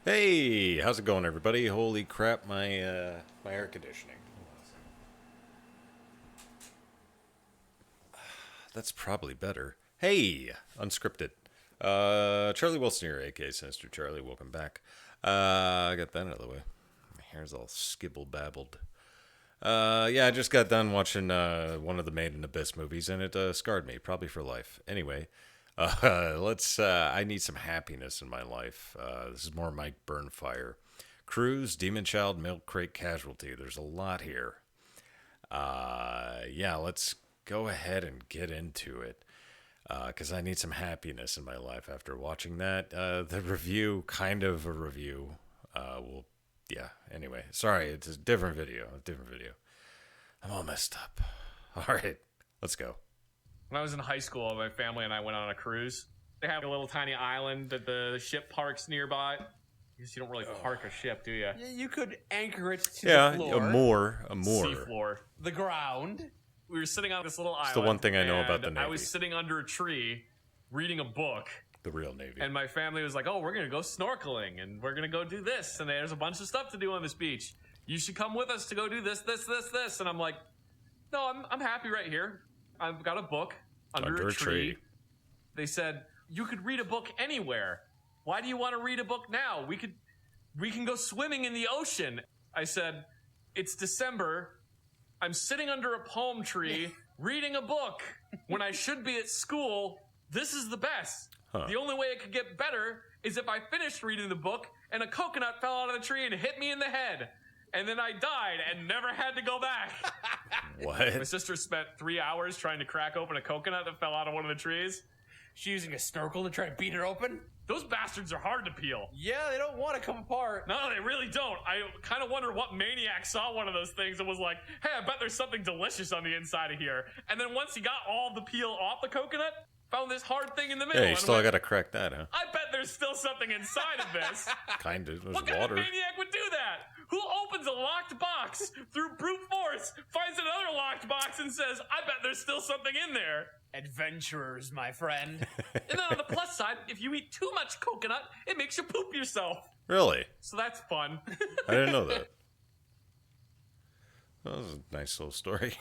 Hey, how's it going, everybody? Holy crap, my air conditioning. That's probably better. Hey, unscripted. Charlie Wilson here, aka Sinister Charlie. Welcome back. I got that out of the way. My hair's all skibble babbled. Yeah, I just got done watching one of the Made in Abyss movies, and it scarred me, probably for life. Anyway, I need some happiness in my life. This is more mikeburnfire. Cruise, Demonchild, Milkcrate, Casualty. There's a lot here. Yeah, let's go ahead and get into it. Because I need some happiness in my life after watching that. The review, kind of a review. Yeah, anyway. Sorry, it's a different video. I'm all messed up. All right, let's go. When I was in high school, my family and I went on a cruise. They have a little tiny island that the ship parks nearby. I guess you don't really park a ship, do you? Yeah, you could anchor it to the floor. A moor. Sea floor. The ground. We were sitting on this little island. It's the one thing I know about the Navy. I was sitting under a tree reading a book. The real Navy. And my family was like, oh, we're going to go snorkeling, and we're going to go do this, and there's a bunch of stuff to do on this beach. You should come with us to go do this. And I'm like, no, I'm happy right here. I've got a book under a tree. They said, you could read a book anywhere. Why do you want to read a book now? We can go swimming in the ocean. I said, it's December. I'm sitting under a palm tree reading a book when I should be at school. This is the best. The only way it could get better is if I finished reading the book and a coconut fell out of the tree and hit me in the head. And then I died and never had to go back. What? My sister spent 3 hours trying to crack open a coconut that fell out of one of the trees. She using a snorkel to try to beat it open? Those bastards are hard to peel. Yeah, they don't want to come apart. No, they really don't. I kind of wonder what maniac saw one of those things and was like, hey, I bet there's something delicious on the inside of here. And then once he got all the peel off the coconut, found this hard thing in the middle. Yeah, you still got to crack that, huh? I bet there's still something inside of this. Kind of. There's What kind water. of maniac would do that? Who opens a locked box through brute force, finds another locked box, and says, I bet there's still something in there? Adventurers, my friend. And then on the plus side, if you eat too much coconut, it makes you poop yourself. Really? So that's fun. I didn't know that. That was a nice little story.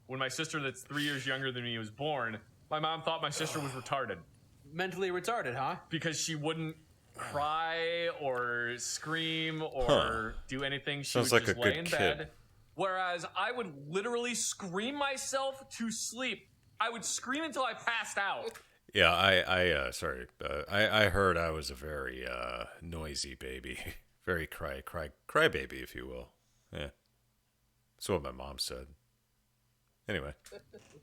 When my sister that's 3 years younger than me was born, my mom thought my sister was retarded. Mentally retarded, huh? Because she wouldn't cry or scream or do anything. She Sounds would like just a lay good in kid. bed. Whereas I would literally scream myself to sleep. I would scream until I passed out. Yeah, I heard I was a very noisy baby, very cry baby, if you will. Yeah, that's what my mom said. Anyway,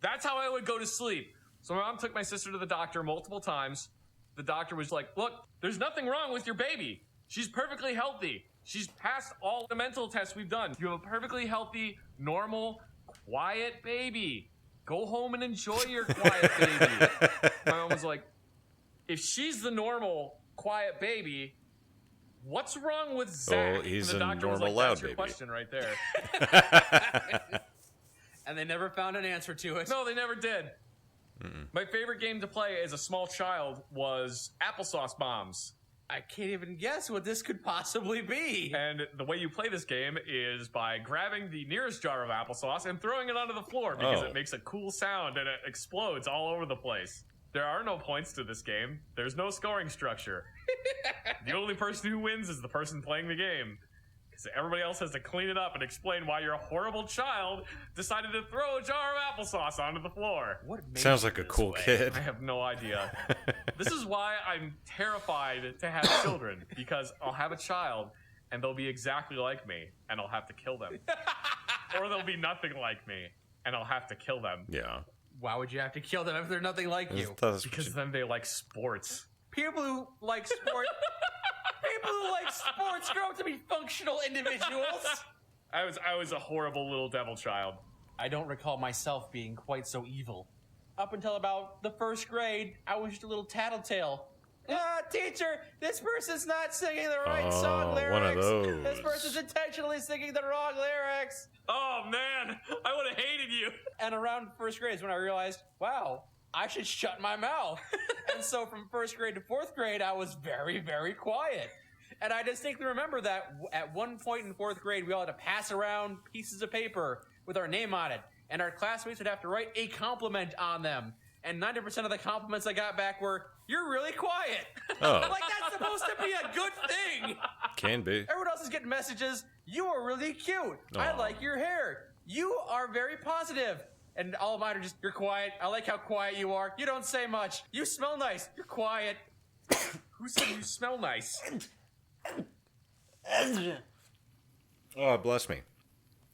That's how I would go to sleep. So my mom took my sister to the doctor multiple times. The doctor was like, look, there's nothing wrong with your baby. She's perfectly healthy. She's passed all the mental tests we've done. You have a perfectly healthy, normal, quiet baby. Go home and enjoy your quiet baby. My mom was like, if she's the normal, quiet baby, what's wrong with Zach? he's and the a doctor was normal, like, loud that's your baby. question right there. And they never found an answer to it. No, they never did. My favorite game to play as a small child was applesauce bombs. I can't even guess what this could possibly be. And the way you play this game is by grabbing the nearest jar of applesauce and throwing it onto the floor because it makes a cool sound and it explodes all over the place. There are no points to this game. There's no scoring structure. The only person who wins is the person playing the game. Because everybody else has to clean it up and explain why your horrible child decided to throw a jar of applesauce onto the floor. What made sounds you like a this cool way? kid. I have no idea. This is why I'm terrified to have children, because I'll have a child and they'll be exactly like me and I'll have to kill them. Or they'll be nothing like me and I'll have to kill them. Yeah. Why would you have to kill them if they're nothing like you? Because then they like sports. People who like sport... People who like sports grow up to be functional individuals. I was a horrible little devil child. I don't recall myself being quite so evil. Up until about the first grade, I was just a little tattletale. Teacher, this person's not singing the right song lyrics. One of those. This person's intentionally singing the wrong lyrics. Oh man, I would have hated you. And around first grade is when I realized, wow, I should shut my mouth. And so from first grade to fourth grade, I was very, very quiet. And I distinctly remember that at one point in 4th grade, we all had to pass around pieces of paper with our name on it. And our classmates would have to write a compliment on them. And 90% of the compliments I got back were, "You're really quiet." Oh. Like, that's supposed to be a good thing. Can be. Everyone else is getting messages, "You are really cute. I Aw. like your hair. You are very positive." And all of mine are just, "You're quiet. I like how quiet you are. You don't say much. You smell nice. You're quiet." Who said you smell nice? Oh, bless me.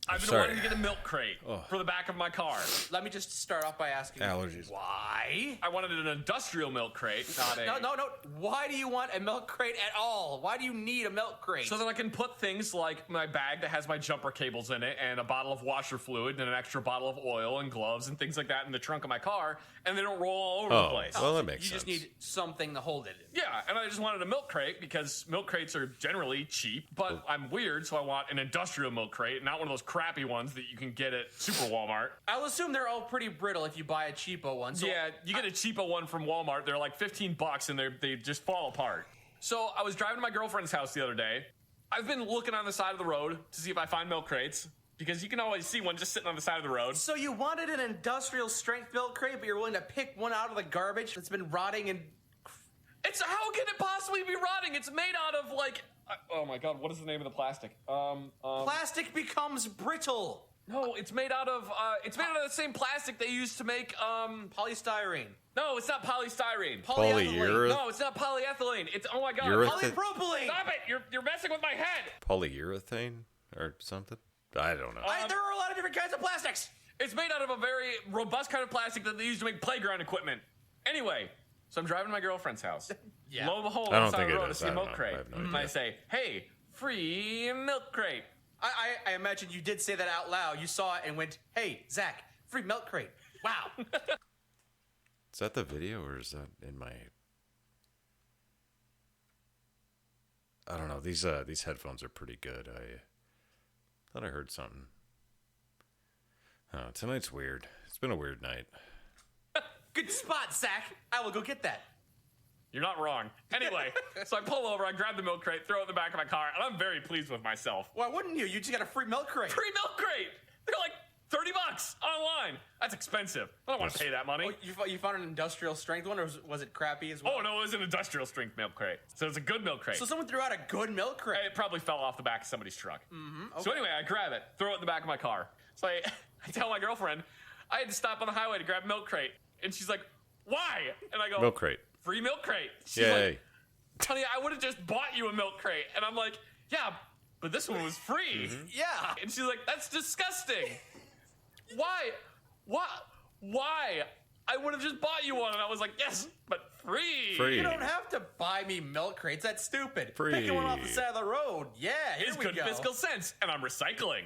I've been Sorry. wanting to get a milk crate for the back of my car. Let me just start off by asking, Allergies. why? I wanted an industrial milk crate, not a... No. Why do you want a milk crate at all? Why do you need a milk crate? So that I can put things like my bag that has my jumper cables in it and a bottle of washer fluid and an extra bottle of oil and gloves and things like that in the trunk of my car, and they don't roll all over the place. Well, that makes you sense. just need something to hold it in. Yeah, and I just wanted a milk crate because milk crates are generally cheap, but I'm weird, so I want an industrial milk crate, not one of those crappy ones that you can get at Super Walmart. I'll assume they're all pretty brittle if you buy a cheapo one. So Yeah, you get a cheapo one from Walmart. They're like $15 and they just fall apart. So I was driving to my girlfriend's house the other day. I've been looking on the side of the road to see if I find milk crates because you can always see one just sitting on the side of the road. So you wanted an industrial strength milk crate, but you're willing to pick one out of the garbage that's been rotting and... It's how can it possibly be rotting? It's made out of like oh my god, what is the name of the plastic? Plastic becomes brittle. No, it's made out of the same plastic they used to make Polystyrene. No, it's not polystyrene. Polyurethane. No, it's not polyethylene. It's oh my god. Polypropylene. Stop it! You're messing with my head. Polyurethane or something? I don't know. There are a lot of different kinds of plastics. It's made out of a very robust kind of plastic that they use to make playground equipment. Anyway, so I'm driving to my girlfriend's house. Yeah. Lo and behold, I don't on the side think of the it road, I is. see I a don't milk know. crate. I have no And idea. I say, "Hey, free milk crate." I imagine you did say that out loud. You saw it and went, "Hey, Zach, free milk crate." Wow. Is that the video or is that in my... I don't know. These headphones are pretty good. I thought I heard something. Oh, tonight's weird. It's been a weird night. Good spot, Zach. I will go get that. You're not wrong. Anyway, so I pull over, I grab the milk crate, throw it in the back of my car, and I'm very pleased with myself. Why wouldn't you? You just got a free milk crate. Free milk crate! They're like $30 online. That's expensive. I don't want to pay that money. Oh, you found an industrial strength one, or was it crappy as well? Oh, no, it was an industrial strength milk crate. So it's a good milk crate. So someone threw out a good milk crate. It probably fell off the back of somebody's truck. So anyway, I grab it, throw it in the back of my car. So I tell my girlfriend, I had to stop on the highway to grab a milk crate. And she's like, "Why?" And I go, Milk crate. "Free milk crate." She's Yay. like, "Honey, I would have just bought you a milk crate." And I'm like, "Yeah, but this one was free." Yeah. And she's like, "That's disgusting. Why? Why? I would have just bought you one." And I was like, "Yes, but free." Free. You don't have to buy me milk crates. That's stupid. Free. Picking one off the side of the road. Yeah, here It's we good go. fiscal sense, and I'm recycling.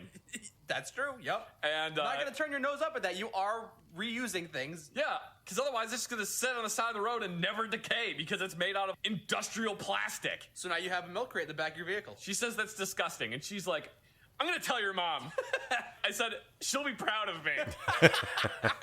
That's true. Yep. And I'm not gonna turn your nose up at that. You are reusing things. yeah, because otherwise it's gonna sit on the side of the road and never decay because it's made out of industrial plastic. So now you have a milk crate in the back of your vehicle. She says that's disgusting, and she's like, "I'm gonna tell your mom." I said, "She'll be proud of me."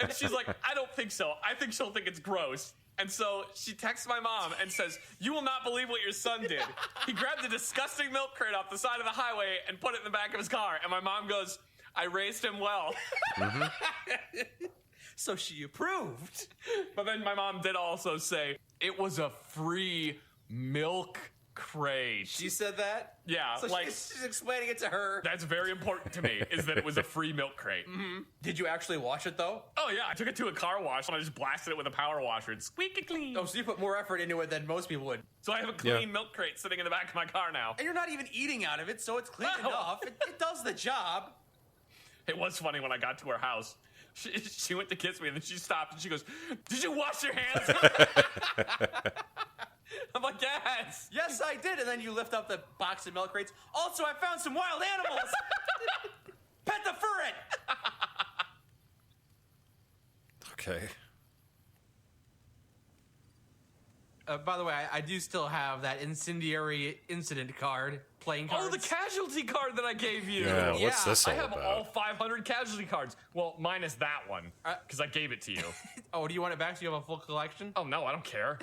And she's like, "I don't think so. I think she'll think it's gross." And so she texts my mom and says, "You will not believe what your son did. He grabbed a disgusting milk crate off the side of the highway and put it in the back of his car." And my mom goes, "I raised him well." So she approved. But then my mom did also say, "It was a free milk crate." She said that? Yeah, So like, she's explaining it to her. that's very important to me, is that it was a free milk crate. Did you actually wash it, though? Oh yeah, I took it to a car wash and I just blasted it with a power washer and squeaky clean. Oh, so you put more effort into it than most people would. So I have a clean Yeah. milk crate sitting in the back of my car now. And you're not even eating out of it, so it's clean No. enough. It does the job. It was funny when I got to her house. She went to kiss me and then she stopped and she goes, "Did you wash your hands?" I'm like, "Yes." Yes, I did. And then you lift up the box of milk crates. Also, I found some wild animals. Pet the ferret. Okay. By the way, I do still have that incendiary incident card, playing cards. Oh, the casualty card that I gave you. Yeah, what's Yeah, this all I have about? all 500 casualty cards. Well, minus that one, because I gave it to you. Oh, do you want it back so you have a full collection? Oh, no, I don't care.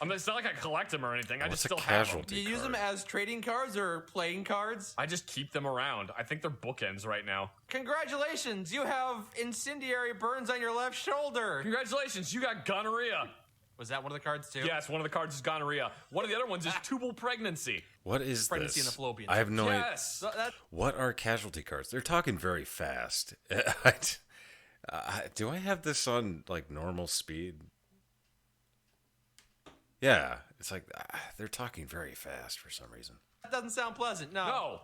It's not like I collect them or anything. I just What's a still have them. casualty Do you use them card? as trading cards or playing cards? I just keep them around. I think they're bookends right now. Congratulations, you have incendiary burns on your left shoulder. Congratulations, you got gonorrhea. Was that one of the cards too? Yes, one of the cards is gonorrhea. One of the other ones is tubal pregnancy. What is Pregnancy this? and the fallopian I have no idea. Yes. So that, What are casualty cards? They're talking very fast. Do I have this on like normal speed? Yeah, it's like they're talking very fast for some reason. that doesn't sound pleasant. No.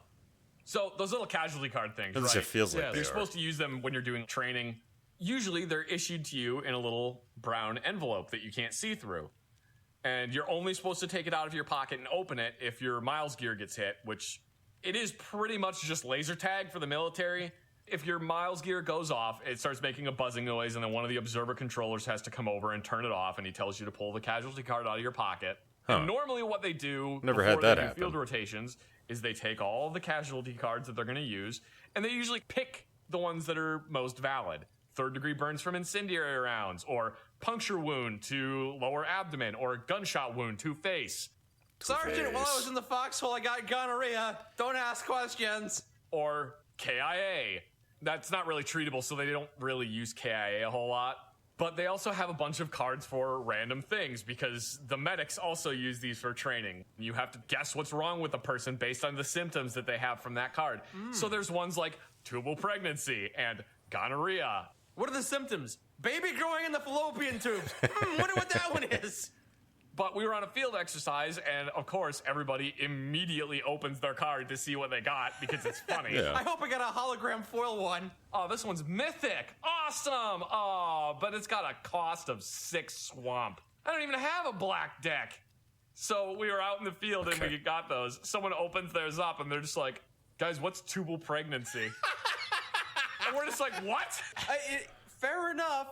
So those little casualty card things, At least right? it feels like they you're are. supposed to use them when you're doing training. Usually they're issued to you in a little brown envelope that you can't see through. And you're only supposed to take it out of your pocket and open it if your miles gear gets hit, which it is pretty much just laser tag for the military. If your miles gear goes off, it starts making a buzzing noise, and then one of the observer controllers has to come over and turn it off, and he tells you to pull the casualty card out of your pocket. Huh. And normally what they do Never before had that they do happen. field rotations is they take all the casualty cards that they're going to use, and they usually pick the ones that are most valid. 3rd-degree burns from incendiary rounds, or puncture wound to lower abdomen, or gunshot wound to face, Sergeant, while I was in the foxhole, I got gonorrhea. Don't ask questions. or KIA. That's not really treatable, so they don't really use KIA a whole lot. But they also have a bunch of cards for random things, because the medics also use these for training. You have to guess what's wrong with a person based on the symptoms that they have from that card. So there's ones like tubal pregnancy and gonorrhea. What are the symptoms? Baby growing in the fallopian tubes. Wonder what that one is. But we were on a field exercise, and of course, everybody immediately opens their card to see what they got because it's funny. Yeah. I hope I got a hologram foil one. Oh, this one's mythic. Awesome. Oh, but it's got a cost of 6 swamp. I don't even have a black deck. So we were out in the field and we got those. Someone opens theirs up and they're just like, guys, what's tubal pregnancy? And we're just like, what? Fair enough.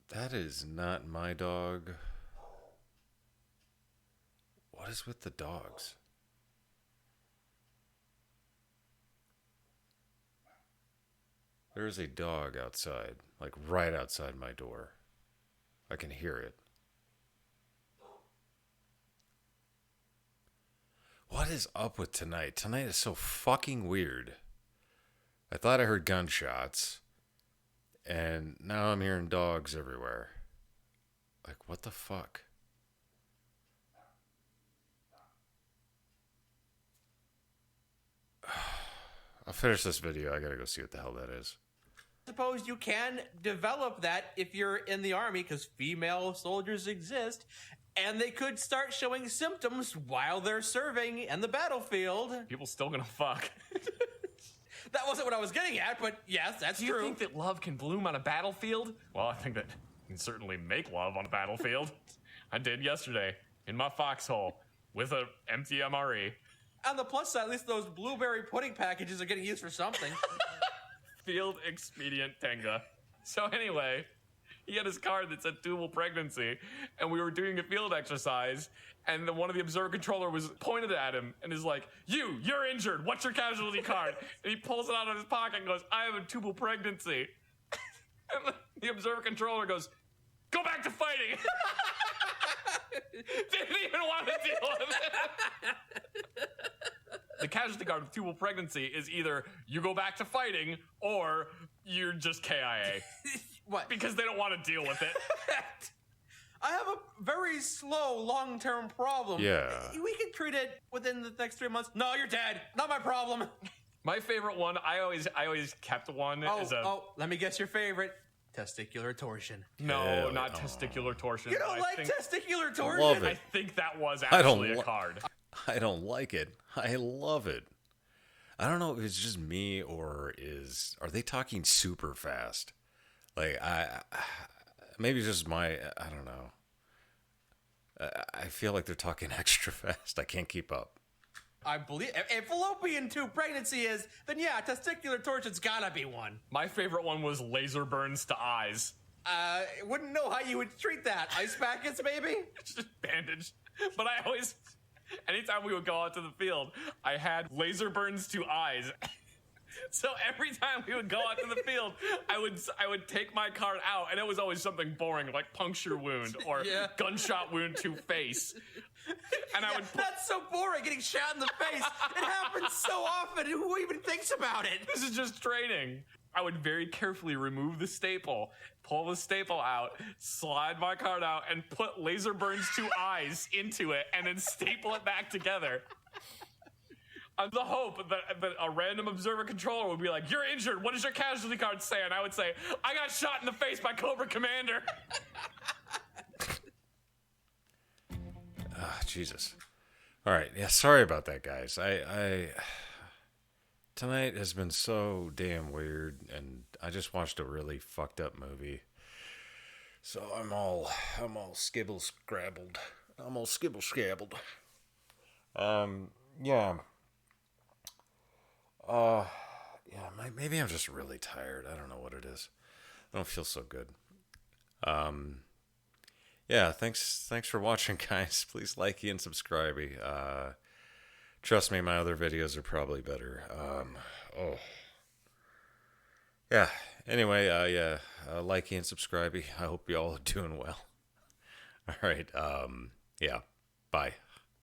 That is not my dog. What is with the dogs? There is a dog outside, like right outside my door. I can hear it. What is up with tonight? Tonight is so fucking weird. I thought I heard gunshots, and now I'm hearing dogs everywhere. Like, what the fuck? I'll finish this video. I gotta go see what the hell that is. Suppose you can develop that if you're in the army, because female soldiers exist, and they could start showing symptoms while they're serving in the battlefield. People still gonna fuck. That wasn't what I was getting at, but yes, that's Do you true. think that love can bloom on a battlefield? Well, I think that you can certainly make love on a battlefield. I did yesterday in my foxhole with an empty MRE. On the plus side, at least those blueberry pudding packages are getting used for something. Field expedient Tenga. So anyway, he had his card that said tubal pregnancy, and we were doing a field exercise, and one of the observer controller was pointed at him and is like, you're injured. What's your casualty card? And he pulls it out of his pocket and goes, I have a tubal pregnancy. And the observer controller goes, go back to fighting. Didn't even want to deal with it. The casualty card with tubal pregnancy is either you go back to fighting or you're just KIA. What? Because they don't want to deal with it. I have a very slow long-term problem. Yeah. We can treat it within the next 3 months. No, you're dead. Not my problem. My favorite one, I always kept one as a let me guess your favorite. Testicular torsion. no, Hell, not testicular torsion. You don't I like think, testicular torsion? love I it. think that was I don't actually a li- card. I don't like it. I love it. I don't know if it's just me or are they talking super fast? Like maybe it's just I don't know. I feel like they're talking extra fast. I can't keep up. I believe if fallopian tube pregnancy is, then yeah, testicular torsion's gotta be one. My favorite one was laser burns to eyes. Wouldn't know how you would treat that. Ice packets, maybe? It's just bandaged. But I always Anytime we would go out to the field, I had laser burns to eyes. So every time we would go out to the field, I would take my card out, and it was always something boring, like puncture wound or gunshot wound to face. And I would that's so boring, getting shot in the face. It happens so often. Who even thinks about it? This is just training. I would very carefully remove the staple, pull the staple out, slide my card out, and put laser burns to eyes into it, and then staple it back together. On the hope that a random observer controller would be like, "You're injured. What does your casualty card say?" And I would say, "I got shot in the face by Cobra Commander." Jesus. All right. Yeah, sorry about that, guys. Tonight has been so damn weird, and I just watched a really fucked up movie. So I'm all skibble-scrabbled. I'm all skibble-scrabbled. Yeah. Maybe I'm just really tired. I don't know what it is. I don't feel so good. Yeah, thanks for watching, guys. Please like and subscribe. Trust me, my other videos are probably better. Yeah. Anyway, like and subscribe. I hope you all are doing well. All right. Yeah. Bye.